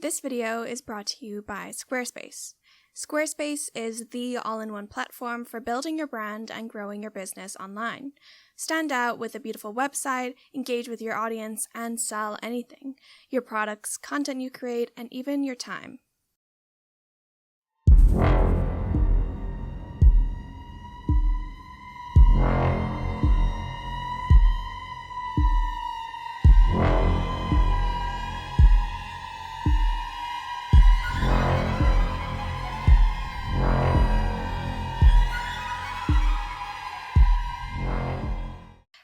This video is brought to you by Squarespace. Squarespace is the all-in-one platform for building your brand and growing your business online. Stand out with a beautiful website, engage with your audience, and sell anything. Your products, content you create, and even your time.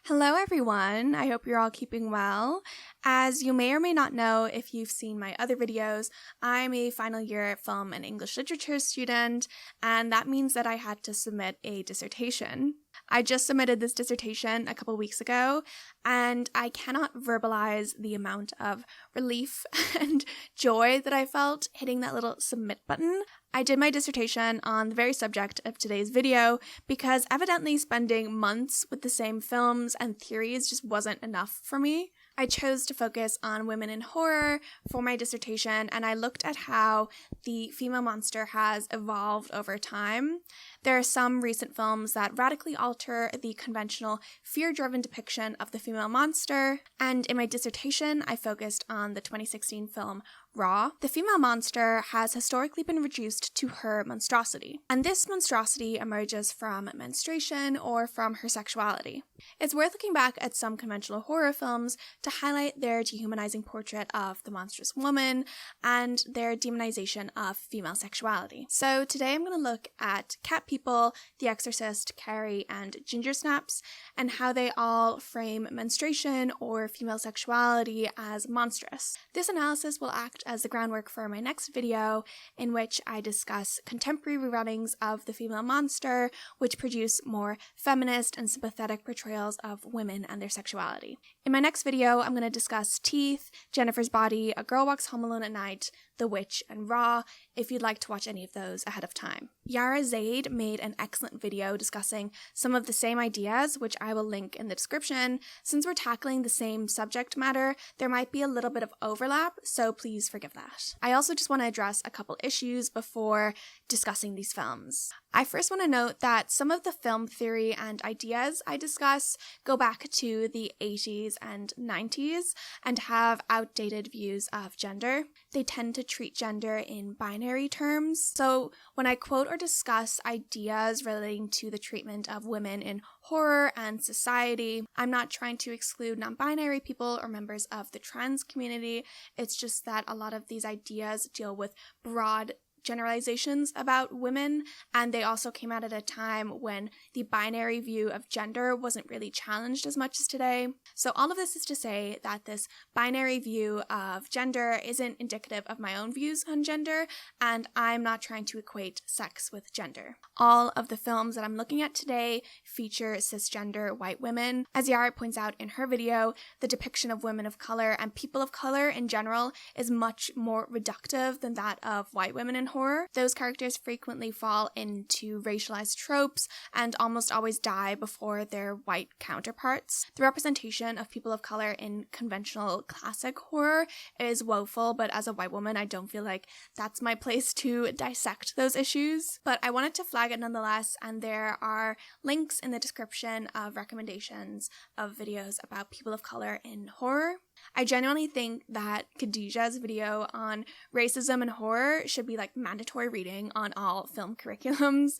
Hello everyone, I hope you're all keeping well. As you may or may not know if you've seen my other videos, I'm a final year film and English literature student, and that means that I had to submit a dissertation. I just submitted this dissertation a couple weeks ago, and I cannot verbalize the amount of relief and joy that I felt hitting that little submit button. I did my dissertation on the very subject of today's video because evidently spending months with the same films and theories just wasn't enough for me. I chose to focus on women in horror for my dissertation, and I looked at how the female monster has evolved over time. There are some recent films that radically alter the conventional fear-driven depiction of the female monster, and in my dissertation, I focused on the 2016 film Raw. The female monster has historically been reduced to her monstrosity, and this monstrosity emerges from menstruation or from her sexuality. It's worth looking back at some conventional horror films to highlight their dehumanizing portrait of the monstrous woman and their demonization of female sexuality. So today I'm going to look at Cat People, The Exorcist, Carrie, and Gingersnaps, and how they all frame menstruation or female sexuality as monstrous. This analysis will act as the groundwork for my next video, in which I discuss contemporary rerunnings of the female monster, which produce more feminist and sympathetic portrayals of women and their sexuality. In my next video, I'm going to discuss Teeth, Jennifer's Body, A Girl Walks Home Alone at Night, The Witch, and Raw, if you'd like to watch any of those ahead of time. Yara Zaid made an excellent video discussing some of the same ideas, which I will link in the description. Since we're tackling the same subject matter, there might be a little bit of overlap, so please forgive that. I also just want to address a couple issues before discussing these films. I first want to note that some of the film theory and ideas I discuss go back to the 80s and 90s and have outdated views of gender. They tend to treat gender in binary terms. So when I quote or discuss ideas relating to the treatment of women in horror and society, I'm not trying to exclude non-binary people or members of the trans community. It's just that a lot of these ideas deal with broad generalizations about women, and they also came out at a time when the binary view of gender wasn't really challenged as much as today. So all of this is to say that this binary view of gender isn't indicative of my own views on gender, and I'm not trying to equate sex with gender. All of the films that I'm looking at today feature cisgender white women. As Yara points out in her video, the depiction of women of color and people of color in general is much more reductive than that of white women in horror. Those characters frequently fall into racialized tropes and almost always die before their white counterparts. The representation of people of color in conventional classic horror is woeful, but as a white woman, I don't feel like that's my place to dissect those issues. But I wanted to flag it nonetheless, and there are links in the description of recommendations of videos about people of color in horror. I genuinely think that Khadijah's video on racism and horror should be like mandatory reading on all film curriculums.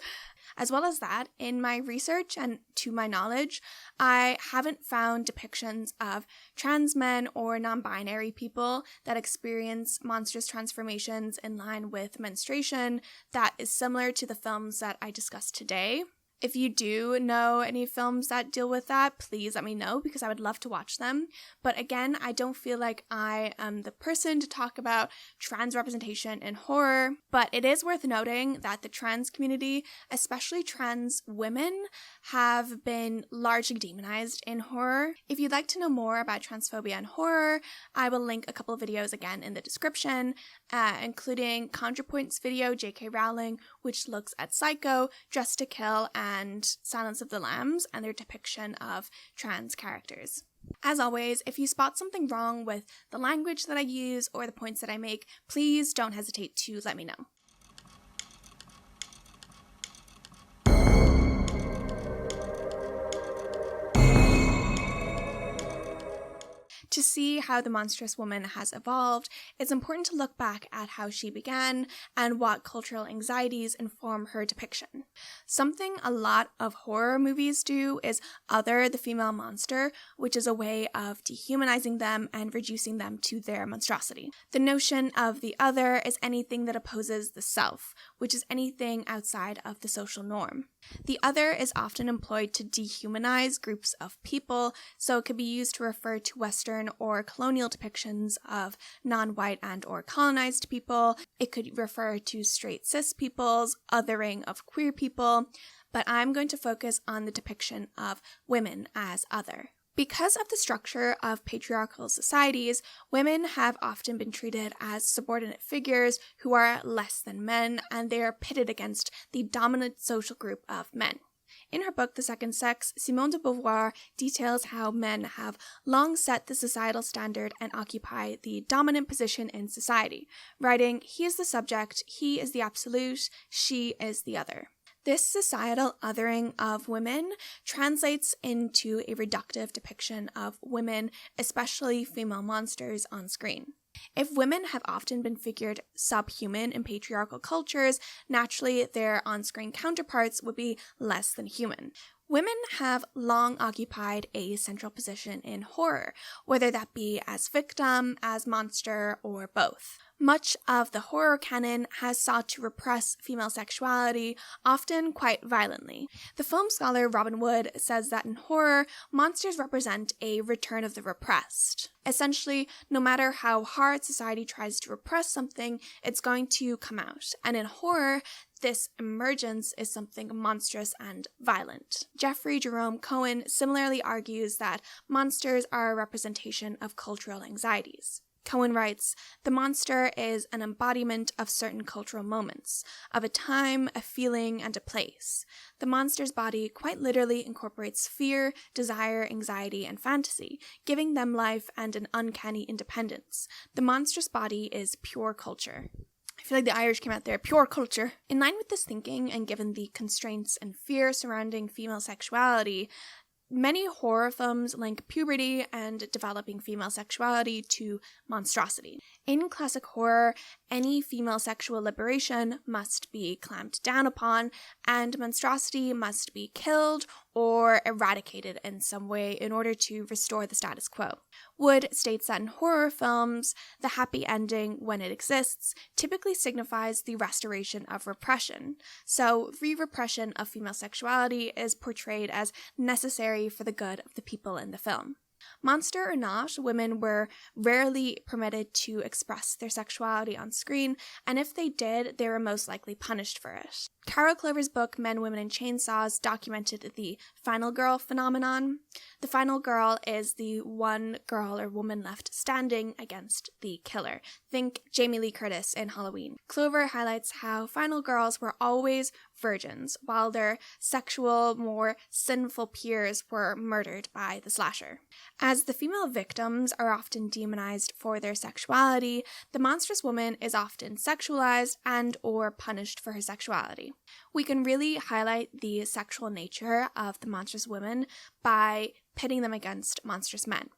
As well as that, in my research and to my knowledge, I haven't found depictions of trans men or non-binary people that experience monstrous transformations in line with menstruation that is similar to the films that I discussed today. If you do know any films that deal with that, please let me know because I would love to watch them. But again, I don't feel like I am the person to talk about trans representation in horror. But it is worth noting that the trans community, especially trans women, have been largely demonized in horror. If you'd like to know more about transphobia and horror, I will link a couple of videos again in the description, including ContraPoint's video, J.K. Rowling, which looks at Psycho, Dressed to Kill, and Silence of the Lambs and their depiction of trans characters. As always, if you spot something wrong with the language that I use or the points that I make, please don't hesitate to let me know. To see how the monstrous woman has evolved, it's important to look back at how she began and what cultural anxieties inform her depiction. Something a lot of horror movies do is other the female monster, which is a way of dehumanizing them and reducing them to their monstrosity. The notion of the other is anything that opposes the self, which is anything outside of the social norm. The other is often employed to dehumanize groups of people, so it could be used to refer to Western or colonial depictions of non-white and or colonized people. It could refer to straight cis peoples, othering of queer people, but I'm going to focus on the depiction of women as other. Because of the structure of patriarchal societies, women have often been treated as subordinate figures who are less than men, and they are pitted against the dominant social group of men. In her book, The Second Sex, Simone de Beauvoir details how men have long set the societal standard and occupy the dominant position in society, writing, "He is the subject, he is the absolute, she is the other." This societal othering of women translates into a reductive depiction of women, especially female monsters, on screen. If women have often been figured subhuman in patriarchal cultures, naturally their on-screen counterparts would be less than human. Women have long occupied a central position in horror, whether that be as victim, as monster, or both. Much of the horror canon has sought to repress female sexuality, often quite violently. The film scholar Robin Wood says that in horror, monsters represent a return of the repressed. Essentially, no matter how hard society tries to repress something, it's going to come out. And in horror, this emergence is something monstrous and violent. Jeffrey Jerome Cohen similarly argues that monsters are a representation of cultural anxieties. Cohen writes, "The monster is an embodiment of certain cultural moments, of a time, a feeling, and a place. The monster's body quite literally incorporates fear, desire, anxiety, and fantasy, giving them life and an uncanny independence. The monstrous body is pure culture." I feel like the Irish came out there, pure culture. In line with this thinking, and given the constraints and fear surrounding female sexuality, many horror films link puberty and developing female sexuality to monstrosity. In classic horror, any female sexual liberation must be clamped down upon, and monstrosity must be killed or eradicated in some way in order to restore the status quo. Wood states that in horror films, the happy ending, when it exists, typically signifies the restoration of repression. So, re-repression of female sexuality is portrayed as necessary for the good of the people in the film. Monster or not, women were rarely permitted to express their sexuality on screen, and if they did, they were most likely punished for it. Carol Clover's book, Men, Women, and Chainsaws, documented the final girl phenomenon. The final girl is the one girl or woman left standing against the killer. Think Jamie Lee Curtis in Halloween. Clover highlights how final girls were always virgins, while their sexual, more sinful peers were murdered by the slasher. As the female victims are often demonized for their sexuality, the monstrous woman is often sexualized and or punished for her sexuality. We can really highlight the sexual nature of the monstrous women by pitting them against monstrous men.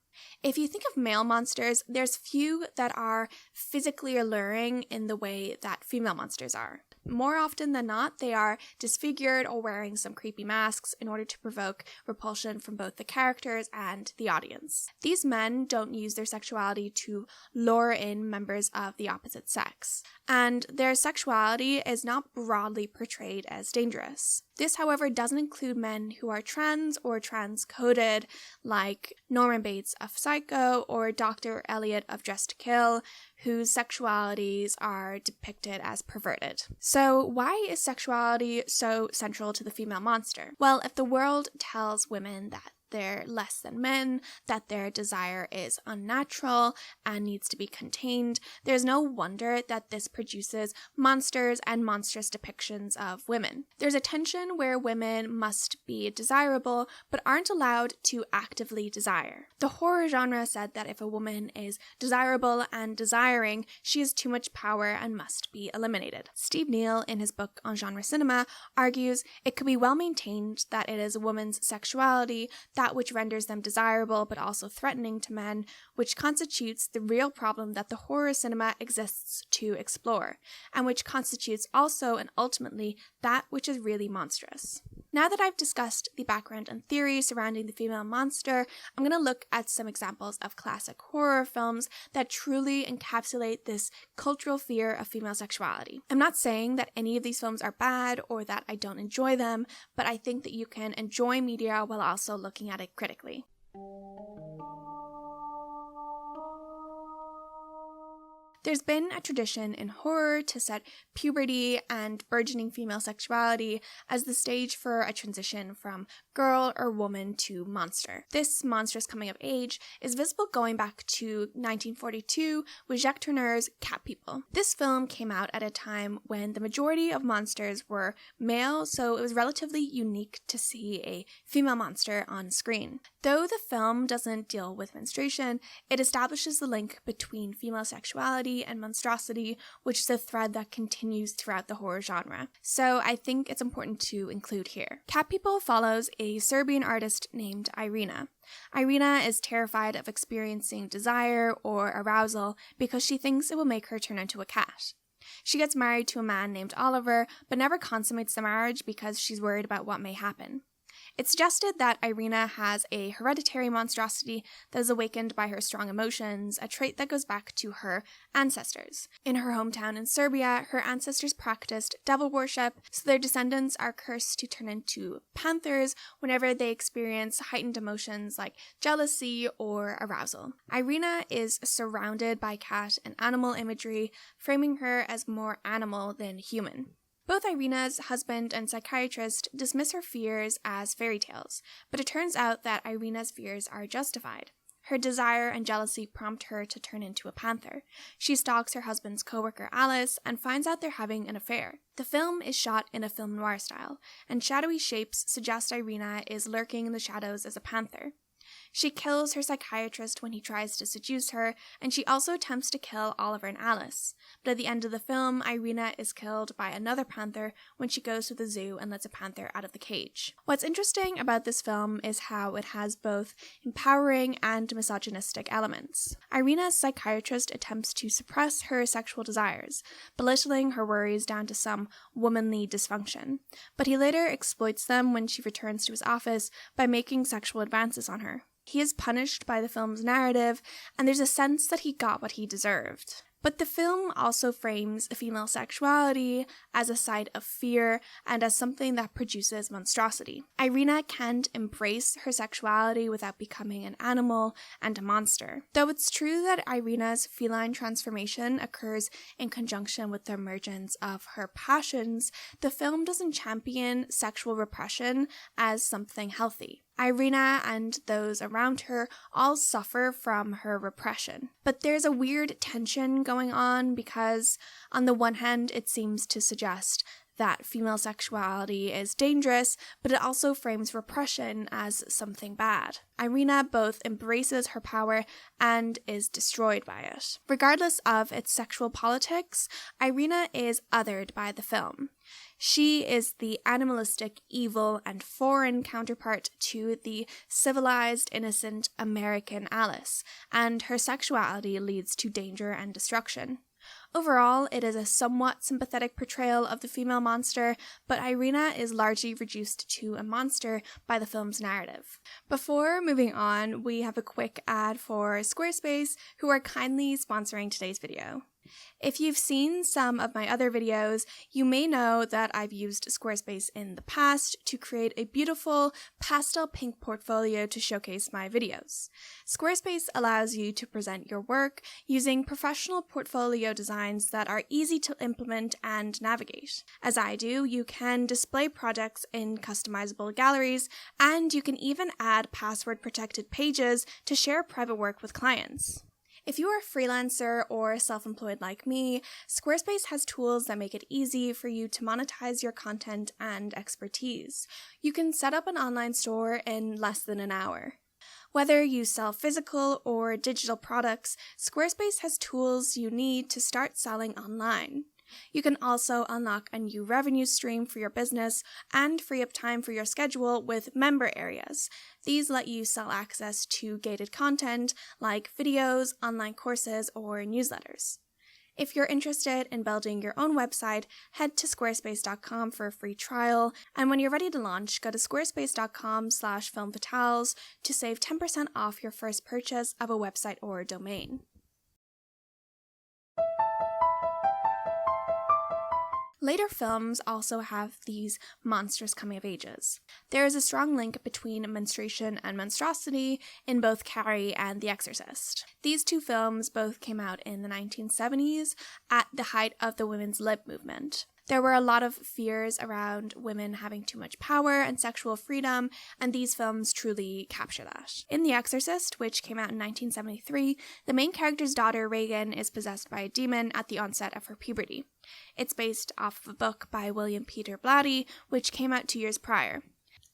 If you think of male monsters, there's few that are physically alluring in the way that female monsters are. More often than not, they are disfigured or wearing some creepy masks in order to provoke repulsion from both the characters and the audience. These men don't use their sexuality to lure in members of the opposite sex, and their sexuality is not broadly portrayed as dangerous. This, however, doesn't include men who are trans or trans-coded, like Norman Bates of Psycho or Dr. Elliot of Dressed to Kill, whose sexualities are depicted as perverted. So why is sexuality so central to the female monster? Well, if the world tells women that they're less than men, that their desire is unnatural and needs to be contained, there's no wonder that this produces monsters and monstrous depictions of women. There's a tension where women must be desirable but aren't allowed to actively desire. The horror genre said that if a woman is desirable and desiring, she has too much power and must be eliminated. Steve Neal, in his book on genre cinema, argues it could be well maintained that it is a woman's sexuality, that which renders them desirable but also threatening to men, which constitutes the real problem that the horror cinema exists to explore, and which constitutes also and ultimately that which is really monstrous. Now that I've discussed the background and theory surrounding the female monster, I'm going to look at some examples of classic horror films that truly encapsulate this cultural fear of female sexuality. I'm not saying that any of these films are bad or that I don't enjoy them, but I think that you can enjoy media while also looking at it critically. There's been a tradition in horror to set puberty and burgeoning female sexuality as the stage for a transition from girl or woman to monster. This monstrous coming of age is visible going back to 1942 with Jacques Tourneur's Cat People. This film came out at a time when the majority of monsters were male, so it was relatively unique to see a female monster on screen. Though the film doesn't deal with menstruation, it establishes the link between female sexuality and monstrosity, which is a thread that continues throughout the horror genre. So I think it's important to include here. Cat People follows a Serbian artist named Irina. Irina is terrified of experiencing desire or arousal because she thinks it will make her turn into a cat. She gets married to a man named Oliver, but never consummates the marriage because she's worried about what may happen. It's suggested that Irina has a hereditary monstrosity that is awakened by her strong emotions, a trait that goes back to her ancestors. In her hometown in Serbia, her ancestors practiced devil worship, so their descendants are cursed to turn into panthers whenever they experience heightened emotions like jealousy or arousal. Irina is surrounded by cat and animal imagery, framing her as more animal than human. Both Irina's husband and psychiatrist dismiss her fears as fairy tales, but it turns out that Irina's fears are justified. Her desire and jealousy prompt her to turn into a panther. She stalks her husband's coworker Alice and finds out they're having an affair. The film is shot in a film noir style, and shadowy shapes suggest Irina is lurking in the shadows as a panther. She kills her psychiatrist when he tries to seduce her, and she also attempts to kill Oliver and Alice. But at the end of the film, Irina is killed by another panther when she goes to the zoo and lets a panther out of the cage. What's interesting about this film is how it has both empowering and misogynistic elements. Irina's psychiatrist attempts to suppress her sexual desires, belittling her worries down to some womanly dysfunction. But he later exploits them when she returns to his office by making sexual advances on her. He is punished by the film's narrative, and there's a sense that he got what he deserved. But the film also frames female sexuality as a side of fear and as something that produces monstrosity. Irina can't embrace her sexuality without becoming an animal and a monster. Though it's true that Irina's feline transformation occurs in conjunction with the emergence of her passions, the film doesn't champion sexual repression as something healthy. Irina and those around her all suffer from her repression. But there's a weird tension going on because, on the one hand, it seems to suggest that female sexuality is dangerous, but it also frames repression as something bad. Irina both embraces her power and is destroyed by it. Regardless of its sexual politics, Irina is othered by the film. She is the animalistic, evil, and foreign counterpart to the civilized, innocent American Alice, and her sexuality leads to danger and destruction. Overall, it is a somewhat sympathetic portrayal of the female monster, but Irina is largely reduced to a monster by the film's narrative. Before moving on, we have a quick ad for Squarespace, who are kindly sponsoring today's video. If you've seen some of my other videos, you may know that I've used Squarespace in the past to create a beautiful pastel pink portfolio to showcase my videos. Squarespace allows you to present your work using professional portfolio designs that are easy to implement and navigate. As I do, you can display projects in customizable galleries, and you can even add password-protected pages to share private work with clients. If you are a freelancer or self-employed like me, Squarespace has tools that make it easy for you to monetize your content and expertise. You can set up an online store in less than an hour. Whether you sell physical or digital products, Squarespace has tools you need to start selling online. You can also unlock a new revenue stream for your business and free up time for your schedule with member areas. These let you sell access to gated content like videos, online courses, or newsletters. If you're interested in building your own website, head to squarespace.com for a free trial, and when you're ready to launch, go to squarespace.com/filmfatales to save 10% off your first purchase of a website or domain. Later films also have these monstrous coming-of-ages. There is a strong link between menstruation and monstrosity in both Carrie and The Exorcist. These two films both came out in the 1970s at the height of the women's lib movement. There were a lot of fears around women having too much power and sexual freedom, and these films truly capture that. In The Exorcist, which came out in 1973, the main character's daughter, Regan, is possessed by a demon at the onset of her puberty. It's based off of a book by William Peter Blatty, which came out 2 years prior.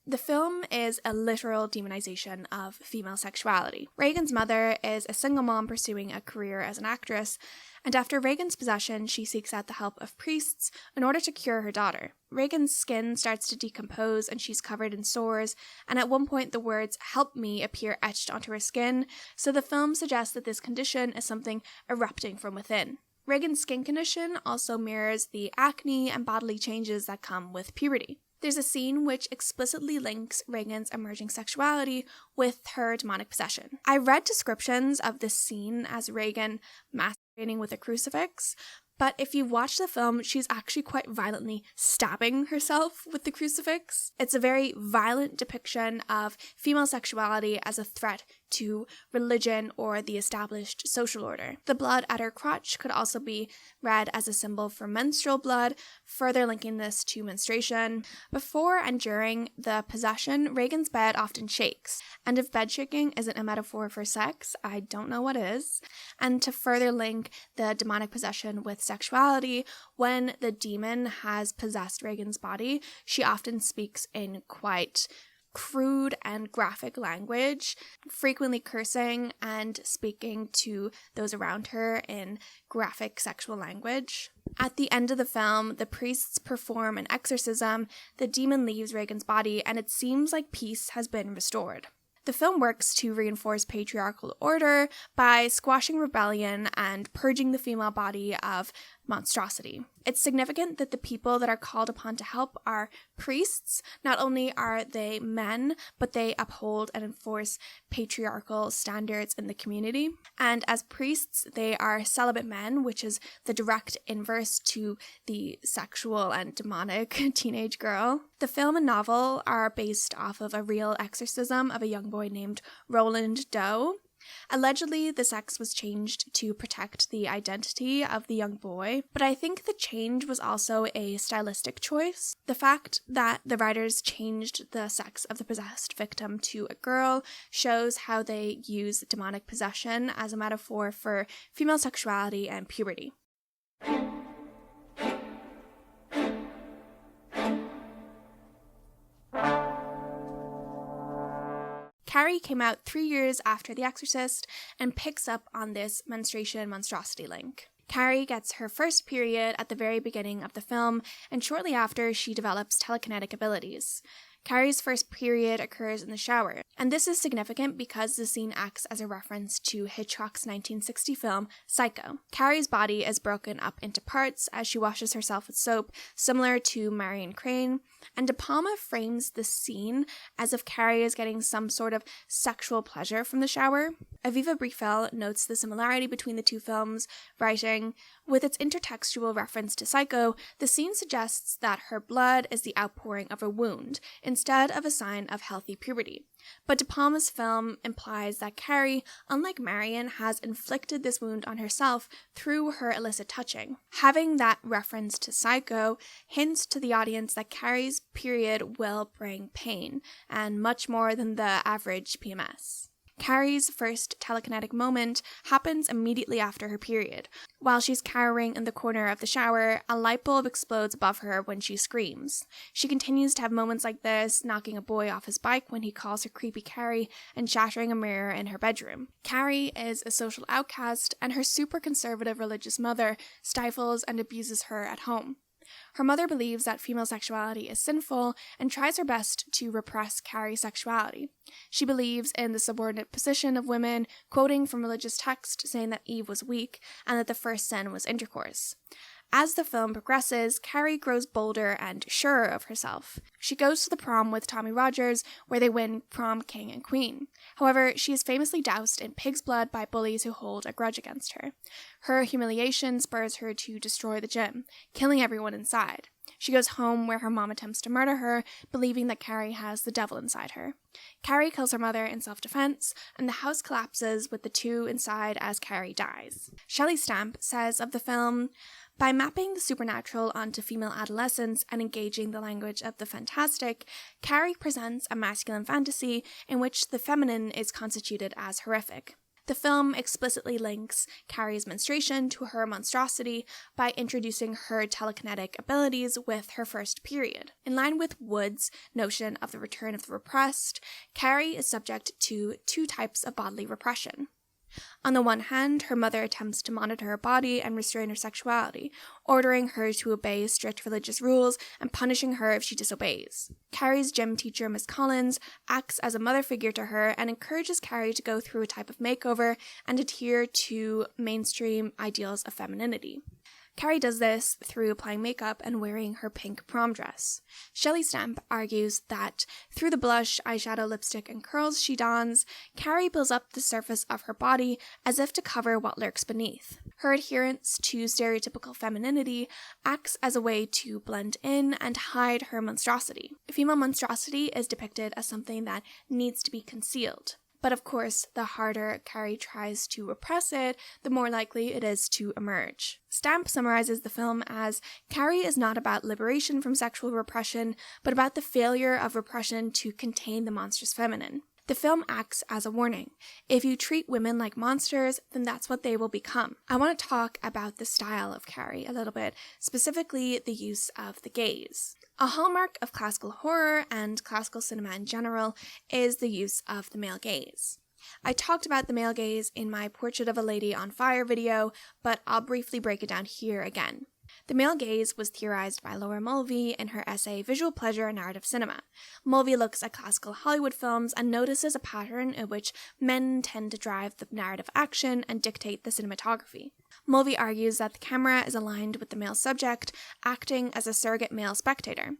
The film is a literal demonization of female sexuality. Regan's mother is a single mom pursuing a career as an actress, and after Regan's possession, she seeks out the help of priests in order to cure her daughter. Regan's skin starts to decompose and she's covered in sores, and at one point the words "help me" appear etched onto her skin, so the film suggests that this condition is something erupting from within. Regan's skin condition also mirrors the acne and bodily changes that come with puberty. There's a scene which explicitly links Regan's emerging sexuality with her demonic possession. I read descriptions of this scene as Regan masturbating with a crucifix, but if you watch the film, she's actually quite violently stabbing herself with the crucifix. It's a very violent depiction of female sexuality as a threat to religion or the established social order. The blood at her crotch could also be read as a symbol for menstrual blood, further linking this to menstruation. Before and during the possession, Regan's bed often shakes, and if bed shaking isn't a metaphor for sex, I don't know what is. And to further link the demonic possession with sexuality, when the demon has possessed Regan's body, she often speaks in quite crude and graphic language, frequently cursing and speaking to those around her in graphic sexual language. At the end of the film, the priests perform an exorcism, the demon leaves Regan's body, and it seems like peace has been restored. The film works to reinforce patriarchal order by squashing rebellion and purging the female body of monstrosity. It's significant that the people that are called upon to help are priests. Not only are they men, but they uphold and enforce patriarchal standards in the community. And as priests, they are celibate men, which is the direct inverse to the sexual and demonic teenage girl. The film and novel are based off of a real exorcism of a young boy named Roland Doe. Allegedly, the sex was changed to protect the identity of the young boy, but I think the change was also a stylistic choice. The fact that the writers changed the sex of the possessed victim to a girl shows how they use demonic possession as a metaphor for female sexuality and puberty. Carrie came out 3 years after The Exorcist and picks up on this menstruation monstrosity link. Carrie gets her first period at the very beginning of the film, and shortly after, she develops telekinetic abilities. Carrie's first period occurs in the shower, and this is significant because the scene acts as a reference to Hitchcock's 1960 film, Psycho. Carrie's body is broken up into parts as she washes herself with soap, similar to Marion Crane, and De Palma frames the scene as if Carrie is getting some sort of sexual pleasure from the shower. Aviva Briefel notes the similarity between the two films, writing, "With its intertextual reference to Psycho, the scene suggests that her blood is the outpouring of a wound, instead of a sign of healthy puberty. But De Palma's film implies that Carrie, unlike Marion, has inflicted this wound on herself through her illicit touching. Having that reference to Psycho hints to the audience that Carrie's period will bring pain, and much more than the average PMS. Carrie's first telekinetic moment happens immediately after her period. While she's cowering in the corner of the shower, a light bulb explodes above her when she screams. She continues to have moments like this, knocking a boy off his bike when he calls her creepy Carrie and shattering a mirror in her bedroom. Carrie is a social outcast, and her super conservative religious mother stifles and abuses her at home. Her mother believes that female sexuality is sinful and tries her best to repress Carrie's sexuality. She believes in the subordinate position of women, quoting from religious texts saying that Eve was weak and that the first sin was intercourse. As the film progresses, Carrie grows bolder and surer of herself. She goes to the prom with Tommy Rogers, where they win prom king and queen. However, she is famously doused in pig's blood by bullies who hold a grudge against her. Her humiliation spurs her to destroy the gym, killing everyone inside. She goes home where her mom attempts to murder her, believing that Carrie has the devil inside her. Carrie kills her mother in self-defense, and the house collapses with the two inside as Carrie dies. Shelley Stamp says of the film, "By mapping the supernatural onto female adolescence and engaging the language of the fantastic, Carrie presents a masculine fantasy in which the feminine is constituted as horrific." The film explicitly links Carrie's menstruation to her monstrosity by introducing her telekinetic abilities with her first period. In line with Wood's notion of the return of the repressed, Carrie is subject to two types of bodily repression. On the one hand, her mother attempts to monitor her body and restrain her sexuality, ordering her to obey strict religious rules and punishing her if she disobeys. Carrie's gym teacher, Miss Collins, acts as a mother figure to her and encourages Carrie to go through a type of makeover and adhere to mainstream ideals of femininity. Carrie does this through applying makeup and wearing her pink prom dress. Shelley Stamp argues that through the blush, eyeshadow, lipstick, and curls she dons, Carrie builds up the surface of her body as if to cover what lurks beneath. Her adherence to stereotypical femininity acts as a way to blend in and hide her monstrosity. Female monstrosity is depicted as something that needs to be concealed. But of course, the harder Carrie tries to repress it, the more likely it is to emerge. Stamp summarizes the film as, "Carrie is not about liberation from sexual repression, but about the failure of repression to contain the monstrous feminine." The film acts as a warning. If you treat women like monsters, then that's what they will become. I want to talk about the style of Carrie a little bit, specifically the use of the gaze. A hallmark of classical horror and classical cinema in general is the use of the male gaze. I talked about the male gaze in my Portrait of a Lady on Fire video, but I'll briefly break it down here again. The male gaze was theorized by Laura Mulvey in her essay Visual Pleasure and Narrative Cinema. Mulvey looks at classical Hollywood films and notices a pattern in which men tend to drive the narrative action and dictate the cinematography. Mulvey argues that the camera is aligned with the male subject, acting as a surrogate male spectator.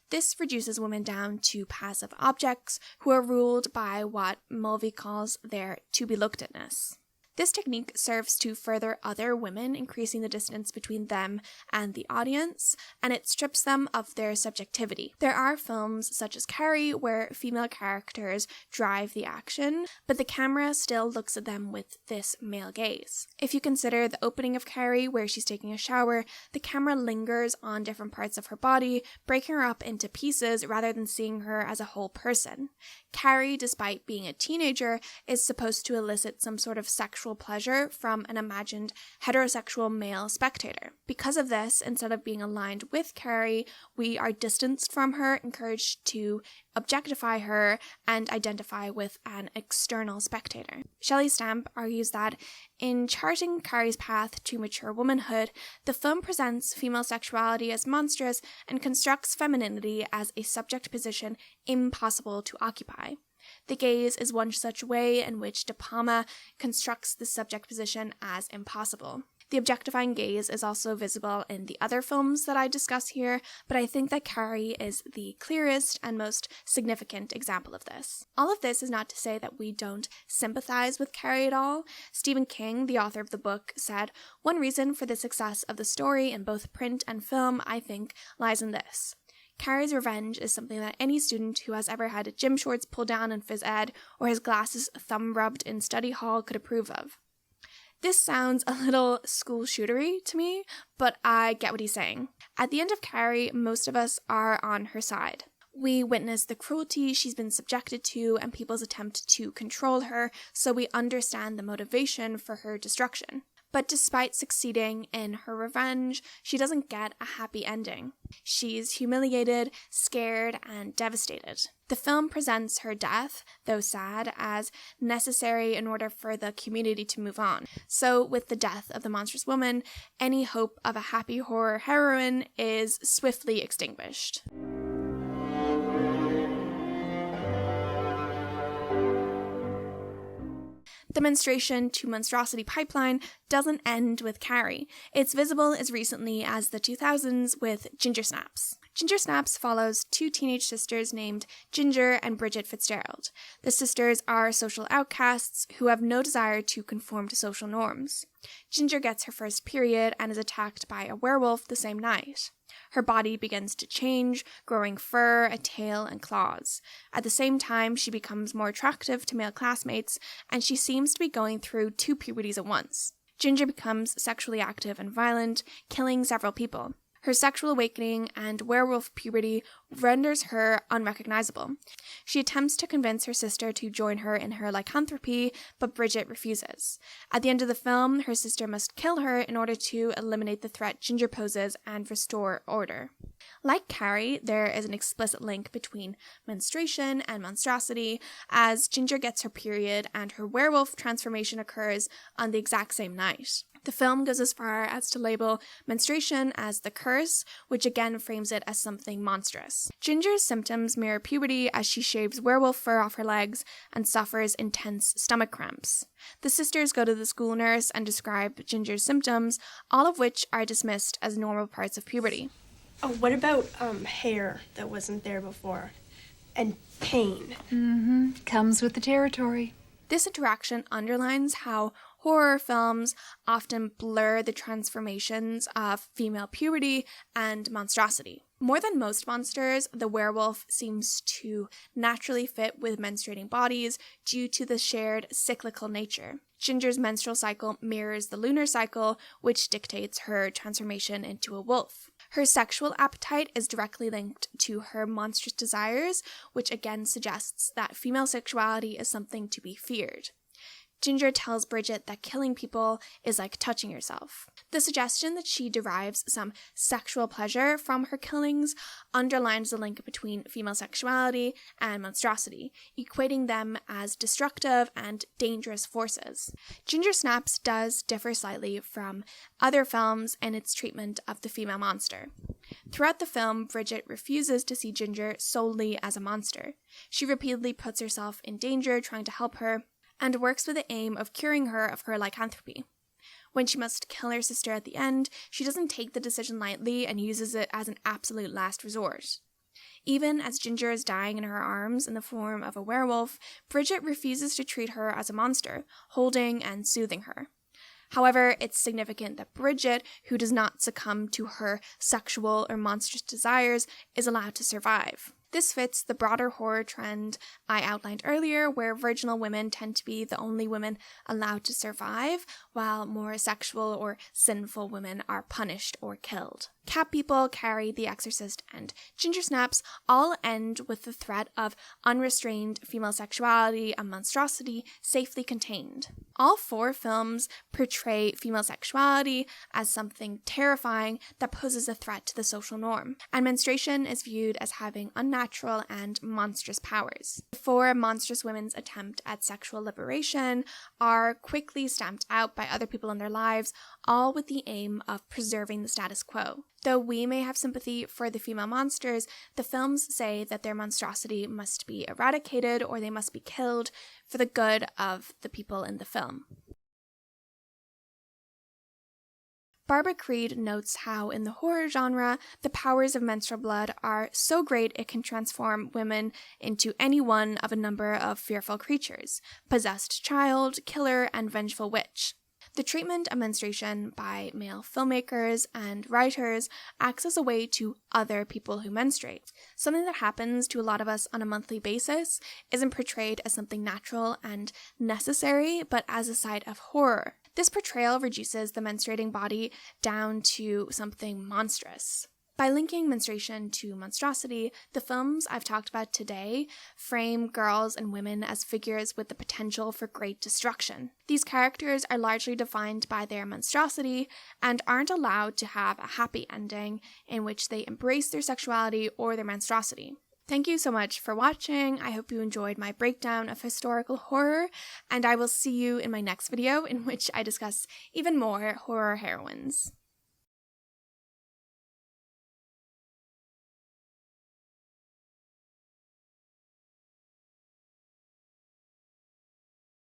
This reduces women down to passive objects who are ruled by what Mulvey calls their to-be-looked-atness. This technique serves to further other women, increasing the distance between them and the audience, and it strips them of their subjectivity. There are films such as Carrie where female characters drive the action, but the camera still looks at them with this male gaze. If you consider the opening of Carrie where she's taking a shower, the camera lingers on different parts of her body, breaking her up into pieces rather than seeing her as a whole person. Carrie, despite being a teenager, is supposed to elicit some sort of sexual pleasure from an imagined heterosexual male spectator. Because of this, instead of being aligned with Carrie, we are distanced from her, encouraged to objectify her and identify with an external spectator. Shelley Stamp argues that in charting Carrie's path to mature womanhood, the film presents female sexuality as monstrous and constructs femininity as a subject position impossible to occupy. The gaze is one such way in which De Palma constructs the subject position as impossible. The objectifying gaze is also visible in the other films that I discuss here, but I think that Carrie is the clearest and most significant example of this. All of this is not to say that we don't sympathize with Carrie at all. Stephen King, the author of the book, said, "One reason for the success of the story in both print and film, I think, lies in this. Carrie's revenge is something that any student who has ever had gym shorts pulled down in phys ed or his glasses thumb rubbed in study hall could approve of." This sounds a little school shootery to me, but I get what he's saying. At the end of Carrie, most of us are on her side. We witness the cruelty she's been subjected to and people's attempt to control her, so we understand the motivation for her destruction. But despite succeeding in her revenge, she doesn't get a happy ending. She's humiliated, scared, and devastated. The film presents her death, though sad, as necessary in order for the community to move on. So with the death of the monstrous woman, any hope of a happy horror heroine is swiftly extinguished. The menstruation to monstrosity pipeline doesn't end with Carrie. It's visible as recently as the 2000s with Gingersnaps. Gingersnaps follows two teenage sisters named Ginger and Bridget Fitzgerald. The sisters are social outcasts who have no desire to conform to social norms. Ginger gets her first period and is attacked by a werewolf the same night. Her body begins to change, growing fur, a tail, and claws. At the same time, she becomes more attractive to male classmates, and she seems to be going through two puberties at once. Ginger becomes sexually active and violent, killing several people. Her sexual awakening and werewolf puberty renders her unrecognizable. She attempts to convince her sister to join her in her lycanthropy, but Bridget refuses. At the end of the film, her sister must kill her in order to eliminate the threat Ginger poses and restore order. Like Carrie, there is an explicit link between menstruation and monstrosity, as Ginger gets her period and her werewolf transformation occurs on the exact same night. The film goes as far as to label menstruation as the curse, which again frames it as something monstrous. Ginger's symptoms mirror puberty as she shaves werewolf fur off her legs and suffers intense stomach cramps. The sisters go to the school nurse and describe Ginger's symptoms, all of which are dismissed as normal parts of puberty. Oh, what about hair that wasn't there before? And pain? Comes with the territory. This interaction underlines how horror films often blur the transformations of female puberty and monstrosity. More than most monsters, the werewolf seems to naturally fit with menstruating bodies due to the shared cyclical nature. Ginger's menstrual cycle mirrors the lunar cycle, which dictates her transformation into a wolf. Her sexual appetite is directly linked to her monstrous desires, which again suggests that female sexuality is something to be feared. Ginger tells Bridget that killing people is like touching yourself. The suggestion that she derives some sexual pleasure from her killings underlines the link between female sexuality and monstrosity, equating them as destructive and dangerous forces. Gingersnaps does differ slightly from other films in its treatment of the female monster. Throughout the film, Bridget refuses to see Ginger solely as a monster. She repeatedly puts herself in danger trying to help her, and works with the aim of curing her of her lycanthropy. When she must kill her sister at the end, she doesn't take the decision lightly and uses it as an absolute last resort. Even as Ginger is dying in her arms in the form of a werewolf, Bridget refuses to treat her as a monster, holding and soothing her. However, it's significant that Bridget, who does not succumb to her sexual or monstrous desires, is allowed to survive. This fits the broader horror trend I outlined earlier, where virginal women tend to be the only women allowed to survive, while more sexual or sinful women are punished or killed. Cat People, Carrie, The Exorcist, and Gingersnaps all end with the threat of unrestrained female sexuality and monstrosity safely contained. All four films portray female sexuality as something terrifying that poses a threat to the social norm, and menstruation is viewed as having unnatural and monstrous powers. The four monstrous women's attempt at sexual liberation are quickly stamped out by other people in their lives, all with the aim of preserving the status quo. Though we may have sympathy for the female monsters, the films say that their monstrosity must be eradicated or they must be killed for the good of the people in the film. Barbara Creed notes how in the horror genre, the powers of menstrual blood are so great it can transform women into any one of a number of fearful creatures: possessed child, killer, and vengeful witch. The treatment of menstruation by male filmmakers and writers acts as a way to other people who menstruate. Something that happens to a lot of us on a monthly basis isn't portrayed as something natural and necessary, but as a side of horror. This portrayal reduces the menstruating body down to something monstrous. By linking menstruation to monstrosity, the films I've talked about today frame girls and women as figures with the potential for great destruction. These characters are largely defined by their monstrosity and aren't allowed to have a happy ending in which they embrace their sexuality or their monstrosity. Thank you so much for watching. I hope you enjoyed my breakdown of historical horror, and I will see you in my next video in which I discuss even more horror heroines.